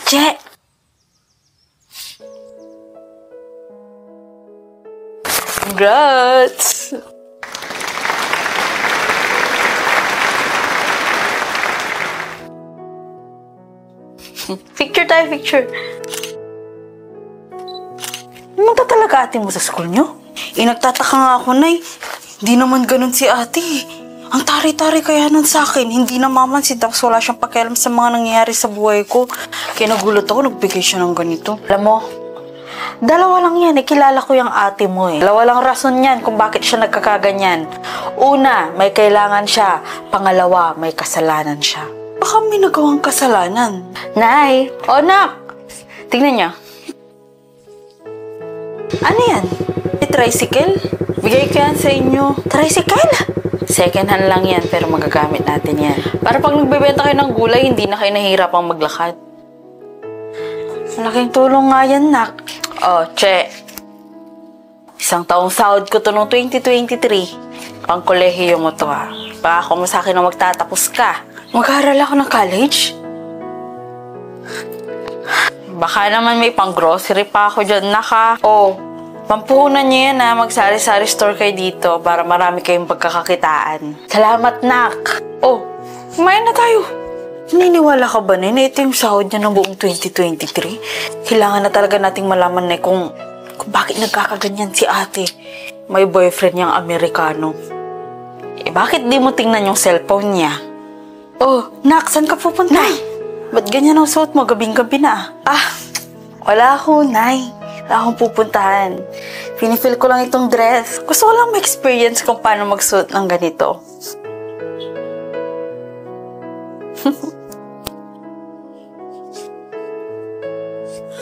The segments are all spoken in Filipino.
Che! Congrats! Picture tayo, picture. Pumunta talaga ate mo sa school nyo? Nagtataka nga ako, Nay. Hindi naman ganun si ate. Ang tari-tari kaya nun sa akin. Hindi na mamansin tapos wala siyang pakialam sa mga nangyayari sa buhay ko. Kaya nagulat ako, nagbigay siya ng ganito. Alam mo, dalawa lang yan. Kilala ko yung ate mo eh. Dalawa lang rason yan kung bakit siya nagkakaganyan. Una, may kailangan siya. Pangalawa, may kasalanan siya. Baka may nagawang kasalanan. Nay! O, nak! Tingnan niyo. Ano yan? Tricycle? Bigay ko yan sa inyo. Tricycle? Second hand lang yan, pero magagamit natin yan. Para pag nagbebenta kayo ng gulay, hindi na kayo nahihirapang maglakad. Malaking tulong nga yan, nak. Oh, che. Isang taong sahod ko to noong 2023. Pang-kolehiyo mo to, ha. Pangako mo sa akin na magtatapos ka. Mag-aaral ako ng college? Baka naman may pang-grocery pa ako dyan, naka. Oh, pampuhunan niyo yan, ha. Magsari-sari store kayo dito para marami kayong pagkakakitaan. Salamat, nak. Oh, kumain na tayo. Naniniwala ka ba, Nay, na ito yung sahod niya ng buong 2023? Kailangan na talaga nating malaman, Nay, kung bakit nagkakaganyan si ate. May boyfriend niyang Amerikano. Eh, bakit di mo tingnan yung cellphone niya? Oh, nak, saan ka pupunta? Nay, ba't ganyan ang suot mo? Gabing-gabi na. Wala ako, Nay. Wala akong pupuntahan. Pinifeel ko lang itong dress. Gusto ko lang ma-experience kung paano magsuot ng ganito.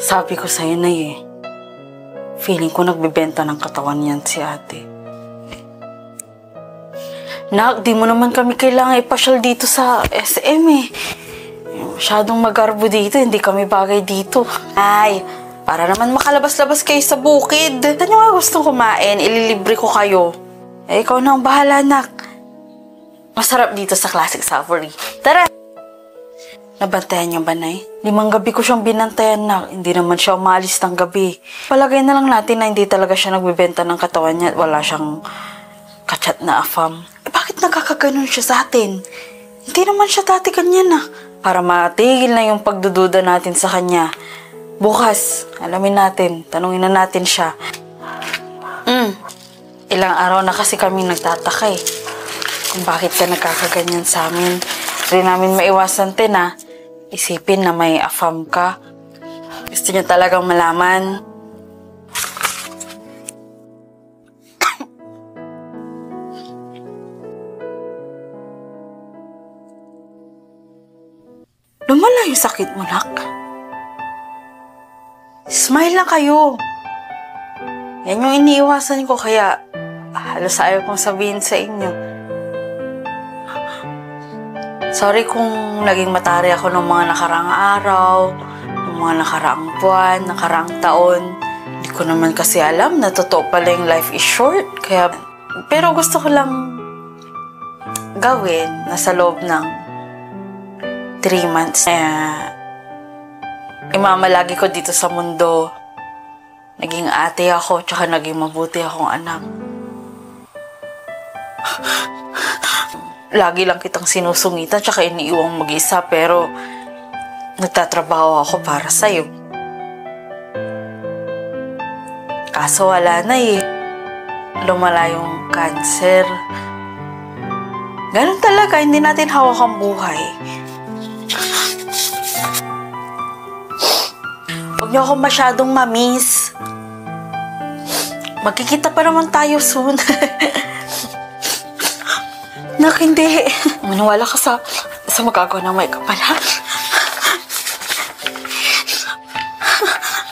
Sabi ko sa'yo, Nay, feeling ko nagbibenta ng katawan yan si ate. Nak, di mo naman kami kailangan ipasyal dito sa SM eh. Masyadong magarbo dito, hindi kami bagay dito. Ay, para naman makalabas-labas kayo sa bukid. Saan nyo nga gustong kumain? Ililibre ko kayo. Eh, ikaw na ang bahala, nak. Masarap dito sa Classic Savory. Tara! Nabantayan niyo ba, Nay? 5 gabi ko siyang binantayan, nak. Hindi naman siya umalis ng gabi. Palagay na lang natin na hindi talaga siya nagbibenta ng katawan niya at wala siyang kachat na afam. Eh, bakit nakakaganon siya sa atin? Hindi naman siya dati ganyan, ah. Para matigil na yung pagdududa natin sa kanya. Bukas, alamin natin. Tanungin na natin siya. Ilang araw na kasi kami nagtataka eh. Kung bakit ka nagkakaganyan sa amin. Hindi namin maiwasan na isipin na may afam ka. Gusto niya talagang malaman. Lumala yung sakit mo, nak. Smile lang kayo. Yan yung iniiwasan ko, kaya halos ayaw kong sabihin sa inyo. Sorry kung naging matari ako ng mga nakaraang araw, ng mga nakaraang buwan, nakaraang taon. Hindi ko naman kasi alam na totoo pala yung life is short. Pero gusto ko lang gawin na sa loob ng 3 months imamalagi ko dito sa mundo. Naging ate ako, tsaka naging mabuti akong anak. Lagi lang kitang sinusungitan, tsaka iniiwang mag-isa, pero nagtatrabaho ako para sa'yo. Kaso wala na eh. Lumala yung cancer. Ganun talaga, hindi natin hawak ang buhay. Huwag niyo ako masyadong mamiss. Magkikita pa naman tayo soon. Nak, hindi. Maniwala ka sa magagawa ng may kapala.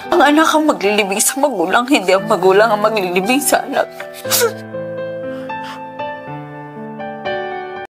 Ang anak ang maglilibing sa magulang, hindi ang magulang ang maglilibing sa anak.